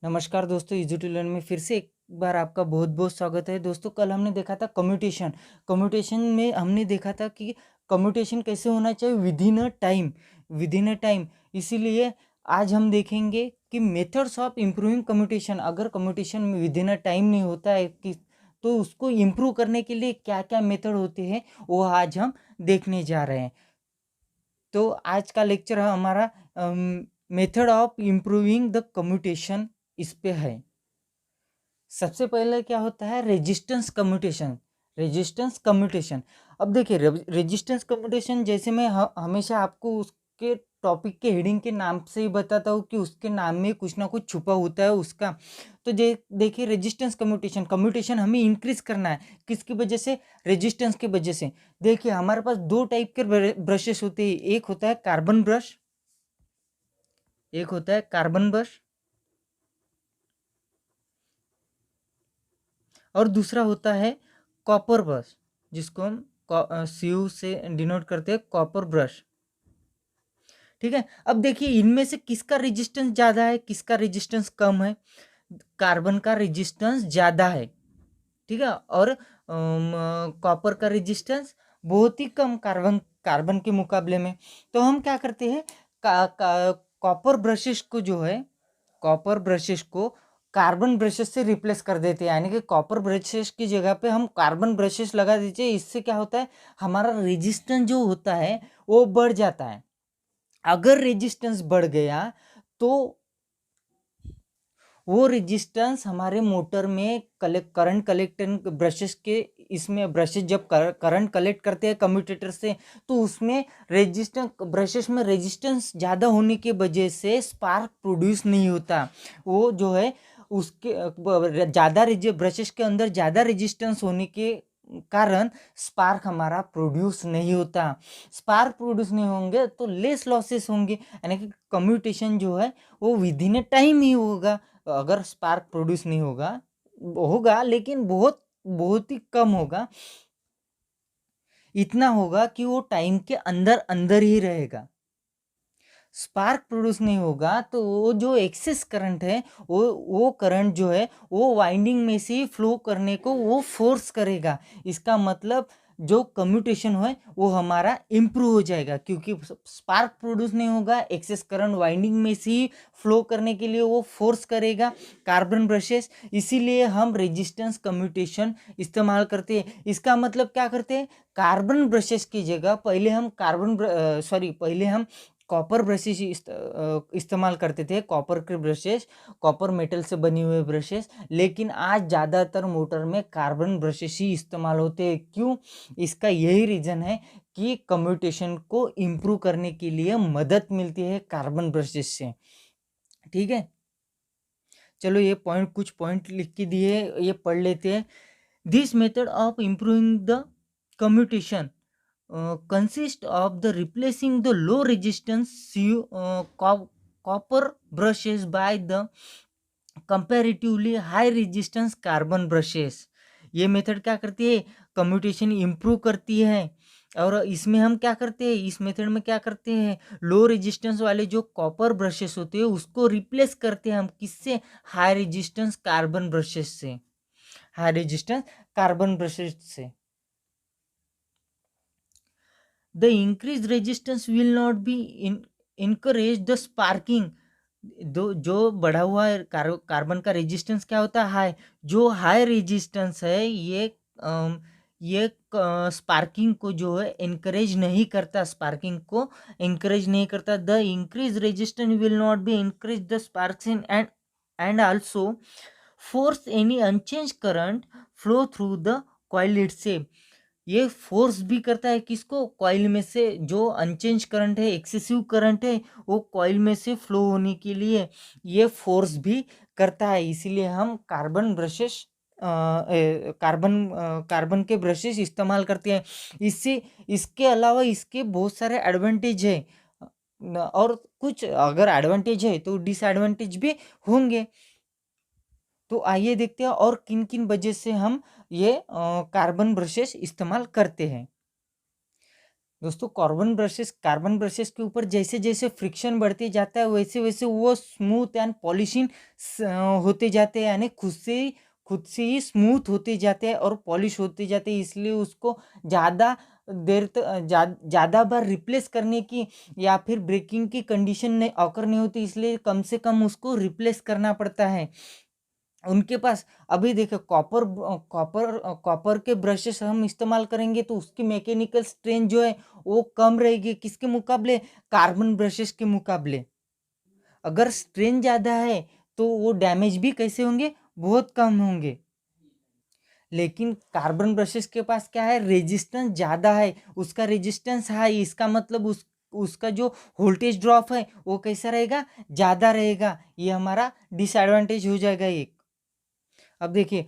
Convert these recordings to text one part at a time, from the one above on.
नमस्कार दोस्तों, easy to learn में फिर से एक बार आपका बहुत बहुत स्वागत है। दोस्तों, कल हमने देखा था कम्यूटेशन। कम्यूटेशन में हमने देखा था कि कम्यूटेशन कैसे होना चाहिए विदिन अ टाइम। इसीलिए आज हम देखेंगे कि मेथड्स ऑफ इम्प्रूविंग कम्यूटेशन। अगर कम्यूटेशन में विदिन अ टाइम नहीं होता है कि तो उसको इम्प्रूव करने के लिए क्या क्या मेथड होते हैं वो आज हम देखने जा रहे हैं। तो आज का लेक्चर हमारा method of improving the commutation इस पे है। सबसे पहले क्या होता है रेजिस्टेंस कम्यूटेशन। अब देखिए, रेजिस्टेंस कम्यूटेशन जैसे मैं हमेशा आपको उसके टॉपिक के हेडिंग के नाम से ही बताता हूँ कि उसके नाम में कुछ ना कुछ छुपा होता है उसका। तो देखिए, रेजिस्टेंस कम्यूटेशन कम्यूटेशन हमें इंक्रीज करना है किसकी वजह से? रेजिस्टेंस की वजह से। देखिए, हमारे पास दो टाइप के ब्रशेस होते हैं। एक होता है कार्बन ब्रश, और दूसरा होता है कॉपर ब्रश, जिसको हम CU से डिनोट करते हैं, कॉपर ब्रश। ठीक है, अब देखिए इनमें से किसका रेजिस्टेंस ज़्यादा है, किसका रेजिस्टेंस कम है? कार्बन का रेजिस्टेंस ज़्यादा है, ठीक है, और कॉपर का रेजिस्टेंस बहुत ही कम कार्बन कार्बन के मुकाबले में। तो हम क्या करते हैं, कॉपर ब्रशेस को जो है कॉपर ब्रशेस को कार्बन ब्रशेस से रिप्लेस कर देते हैं। यानी कि कॉपर ब्रशेस की जगह पे हम कार्बन ब्रशेस लगा दीजिए। इससे क्या होता है, हमारा रेजिस्टेंस जो होता है वो बढ़ जाता है। अगर रेजिस्टेंस बढ़ गया तो वो रेजिस्टेंस हमारे मोटर में करंट कलेक्टर ब्रशेस के इसमें ब्रशेस जब करंट कलेक्ट करते हैं कम्यूटेटर से, तो उसमें रेजिस्टेंस ब्रशेस में रेजिस्टेंस ज़्यादा होने की वजह से स्पार्क प्रोड्यूस नहीं होता। वो जो है उसके ज़्यादा ब्रशेस के अंदर ज़्यादा रेजिस्टेंस होने के कारण स्पार्क हमारा प्रोड्यूस नहीं होता। स्पार्क प्रोड्यूस नहीं होंगे तो लेस लॉसेस होंगे, यानी कि कम्यूटेशन जो है वो विदिन ए टाइम ही होगा। अगर स्पार्क प्रोड्यूस नहीं होगा, होगा लेकिन बहुत बहुत ही कम होगा। इतना होगा कि वो टाइम के अंदर अंदर ही रहेगा। स्पार्क प्रोड्यूस नहीं होगा तो वो जो एक्सेस करंट है, वो करंट जो है वो वाइंडिंग में से फ्लो करने को वो फोर्स करेगा। इसका मतलब जो कम्यूटेशन है वो हमारा इम्प्रूव हो जाएगा, क्योंकि स्पार्क प्रोड्यूस नहीं होगा, एक्सेस करंट वाइंडिंग में से ही फ्लो करने के लिए वो फोर्स करेगा कार्बन ब्रशेस। इसीलिए हम रेजिस्टेंस कम्यूटेशन इस्तेमाल करते हैं। इसका मतलब क्या करते हैं, कार्बन ब्रशेस की जगह पहले हम कॉपर ब्रशेस इस्तेमाल करते थे, कॉपर के ब्रशेस, कॉपर मेटल से बनी हुए ब्रशेस। लेकिन आज ज़्यादातर मोटर में कार्बन ब्रशेस ही इस्तेमाल होते हैं। क्यों? इसका यही रीज़न है कि कम्यूटेशन को इम्प्रूव करने के लिए मदद मिलती है कार्बन ब्रशेस से। ठीक है, चलो ये कुछ पॉइंट लिख के दिए, ये पढ़ लेते हैं। This method of improving the commutation consist of the replacing the low resistance copper brushes by the comparatively high resistance carbon brushes। ये मेथड क्या करती है, कम्यूटेशन इम्प्रूव करती है। और इसमें हम क्या करते हैं, इस मेथड में क्या करते हैं, लो रेजिस्टेंस वाले जो कॉपर ब्रशेस होते हैं उसको रिप्लेस करते हैं हम किससे? हाई रेजिस्टेंस कार्बन ब्रशेस से। हाई रेजिस्टेंस कार्बन ब्रशेस से। The increased resistance will not be encourage the sparking। जो बढ़ा हुआ कार्बन का रेजिस्टेंस क्या होता है, हाई। जो हाई रेजिस्टेंस है ये स्पार्किंग को जो है इनकरेज नहीं करता, the increase resistance will not be increase the sparking and also force any unchange current flow through the coil itself. ये फोर्स भी करता है किसको? कॉइल में से जो अनचेंज करंट है, एक्सेसिव करंट है, वो कॉइल में से फ्लो होने के लिए ये फोर्स भी करता है। इसीलिए हम कार्बन के ब्रशेस इस्तेमाल करते हैं। इससे इसके अलावा इसके बहुत सारे एडवांटेज है, और कुछ अगर एडवांटेज है तो डिसएडवांटेज भी होंगे। तो आइए देखते हैं और किन किन वजह से हम ये कार्बन ब्रशेस इस्तेमाल करते हैं। दोस्तों कार्बन ब्रशेस के ऊपर जैसे जैसे फ्रिक्शन बढ़ते जाता है वैसे वैसे वो स्मूथ एंड पॉलिशिंग होते जाते हैं, यानी खुद से ही स्मूथ होते जाते हैं और पॉलिश होते जाते हैं। इसलिए उसको ज़्यादा ज़्यादा बार रिप्लेस करने की या फिर ब्रेकिंग की कंडीशन नहीं ऑकर नहीं होती, इसलिए कम से कम उसको रिप्लेस करना पड़ता है उनके पास। अभी देखो कॉपर के ब्रशेस हम इस्तेमाल करेंगे तो उसकी मैकेनिकल स्ट्रेंथ जो है वो कम रहेगी, किसके मुकाबले? कार्बन ब्रशेस के मुकाबले। अगर स्ट्रेन ज़्यादा है तो वो डैमेज भी कैसे होंगे? बहुत कम होंगे। लेकिन कार्बन ब्रशेस के पास क्या है? रेजिस्टेंस ज़्यादा है, उसका रेजिस्टेंस हाई, इसका मतलब उसका जो वोल्टेज ड्रॉप है वो कैसा रहेगा? ज़्यादा रहेगा। ये हमारा डिसएडवांटेज हो जाएगा एक। अब देखिए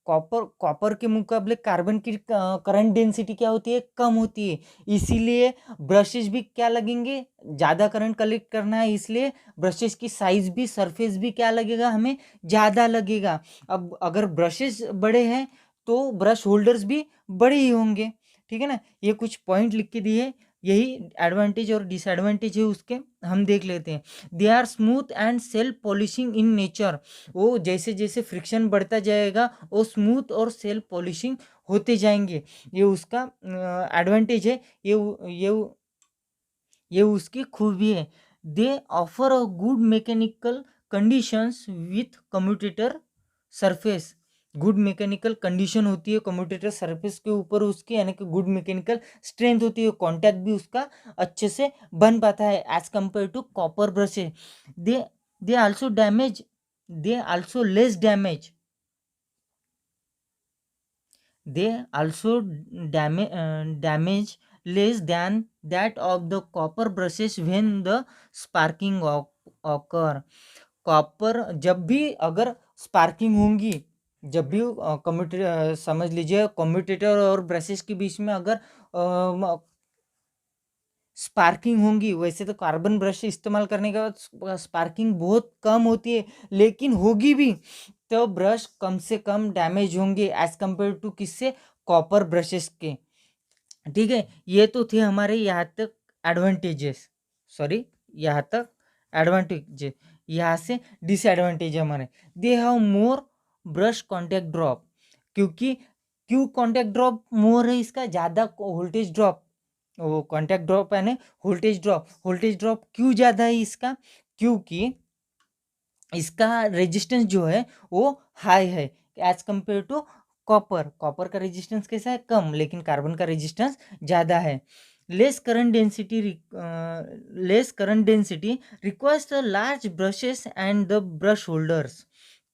कॉपर के मुकाबले कार्बन की करंट डेंसिटी क्या होती है? कम होती है। इसीलिए ब्रशेस भी क्या लगेंगे? ज़्यादा करंट कलेक्ट करना है, इसलिए ब्रशेस की साइज भी, सरफेस भी क्या लगेगा हमें? ज़्यादा लगेगा। अब अगर ब्रशेस बड़े हैं तो ब्रश होल्डर्स भी बड़े ही होंगे, ठीक है ना? ये कुछ पॉइंट लिख के दिए, यही एडवांटेज और डिसएडवांटेज है उसके, हम देख लेते हैं। They are smooth and self polishing in nature. वो जैसे जैसे फ्रिक्शन बढ़ता जाएगा वो स्मूथ और सेल्फ पॉलिशिंग होते जाएंगे। ये उसका एडवांटेज है, ये उसकी खूबी है। दे offer a good mechanical conditions with commutator surface. Good mechanical condition होती है कम्यूटेटर सरफेस के ऊपर उसकी, यानी कि गुड मैकेनिकल स्ट्रेंथ होती है, कॉन्टैक्ट भी उसका अच्छे से बन पाता है as compare to copper brushes. They they also damage they also less damage they also damage less than that of the copper brushes when the sparking occur। Copper जब भी अगर स्पार्किंग होंगी, जब भी कम्यूटेटर समझ लीजिए कम्यूटेटर और brushes के बीच में अगर स्पार्किंग होंगी, वैसे तो कार्बन ब्रश इस्तेमाल करने के बाद स्पार्किंग बहुत कम होती है, लेकिन होगी भी तो ब्रश कम से कम डैमेज होंगे एज कंपेयर टू किससे? कॉपर ब्रशेस के। ठीक है, ये तो थे हमारे यहाँ तक एडवांटेजेस, सॉरी यहाँ तक एडवांटेजेस। यहाँ से डिसएडवांटेज हमारे, they have more brush contact drop. क्यों कॉन्टैक्ट ड्रॉप मोर है इसका? ज़्यादा वोल्टेज ड्रॉप, वो कॉन्टैक्ट ड्रॉप है ना, वोल्टेज ड्रॉप क्यों ज़्यादा है इसका? क्योंकि इसका रेजिस्टेंस जो है वो हाई है एज कंपेयर टू कॉपर का रेजिस्टेंस कैसा है? कम, लेकिन कार्बन का रेजिस्टेंस ज़्यादा है। Less current density requires the large brushes and the brush holders.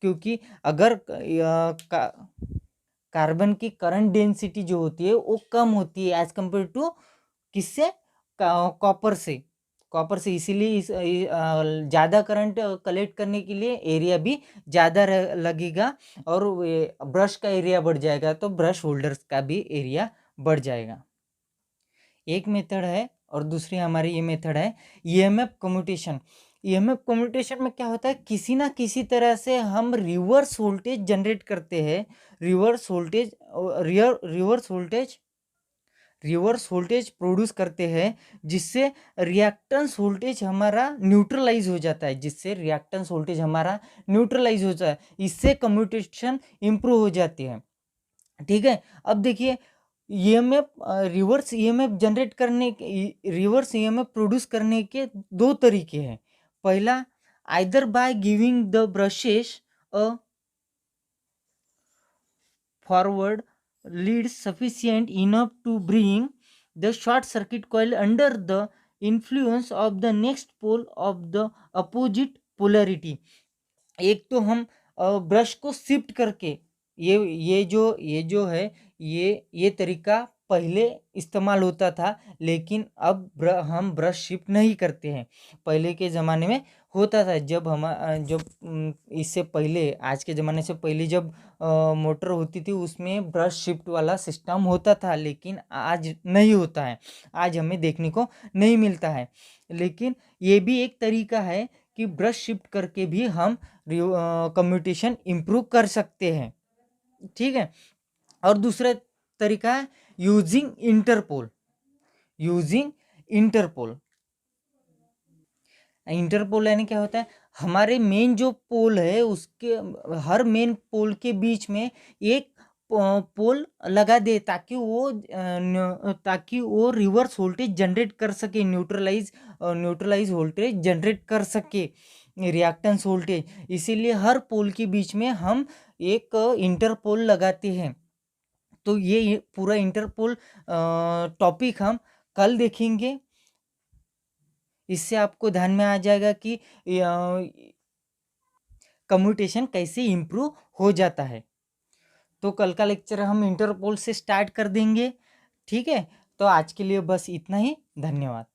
क्योंकि अगर कार्बन की करंट डेंसिटी जो होती है वो कम होती है एज कंपेयर टू किससे? कॉपर से इसीलिए ज़्यादा करंट कलेक्ट करने के लिए एरिया भी ज़्यादा लगेगा और ब्रश का एरिया बढ़ जाएगा, तो ब्रश होल्डर्स का भी एरिया बढ़ जाएगा। एक मेथड है और दूसरी हमारी ये मेथड है ईएमएफ कम्यूटेशन। ईएमएफ कम्यूटेशन में क्या होता है? किसी ना किसी तरह से हम रिवर्स वोल्टेज जनरेट करते हैं, रिवर्स वोल्टेज प्रोड्यूस करते हैं, जिससे रिएक्टेंस वोल्टेज हमारा न्यूट्रलाइज हो जाता है, इससे कम्यूटेशन इम्प्रूव हो जाती है। ठीक है, अब देखिए ईएमएफ रिवर्स ईएमएफ प्रोड्यूस करने के दो तरीके हैं। पहला, either by giving the brushes a forward lead sufficient enough to bring the short circuit coil under the influence of the next pole of the opposite polarity। एक तो हम brush को शिफ्ट करके, ये जो है ये तरीका पहले इस्तेमाल होता था, लेकिन अब हम ब्रश शिफ्ट नहीं करते हैं। पहले के ज़माने में होता था, जब इससे पहले, आज के ज़माने से पहले जब मोटर होती थी उसमें ब्रश शिफ्ट वाला सिस्टम होता था, लेकिन आज नहीं होता है, आज हमें देखने को नहीं मिलता है। लेकिन ये भी एक तरीका है कि ब्रश शिफ्ट करके भी हम कम्यूटेशन इम्प्रूव कर सकते हैं। ठीक है, और दूसरा तरीका है using interpole. Using interpole. Interpole यानी क्या होता है, हमारे मेन जो पोल है उसके हर मेन पोल के बीच में एक पोल लगा दे ताकि वो रिवर्स वोल्टेज जनरेट कर सके, न्यूट्रलाइज वोल्टेज जनरेट कर सके, रिएक्टेंस वोल्टेज। इसीलिए हर पोल के बीच में हम एक इंटरपोल लगाते हैं। तो ये पूरा इंटरपोल टॉपिक हम कल देखेंगे। इससे आपको ध्यान में आ जाएगा कि कम्यूटेशन कैसे इम्प्रूव हो जाता है। तो कल का लेक्चर हम इंटरपोल से स्टार्ट कर देंगे। ठीक है, तो आज के लिए बस इतना ही। धन्यवाद।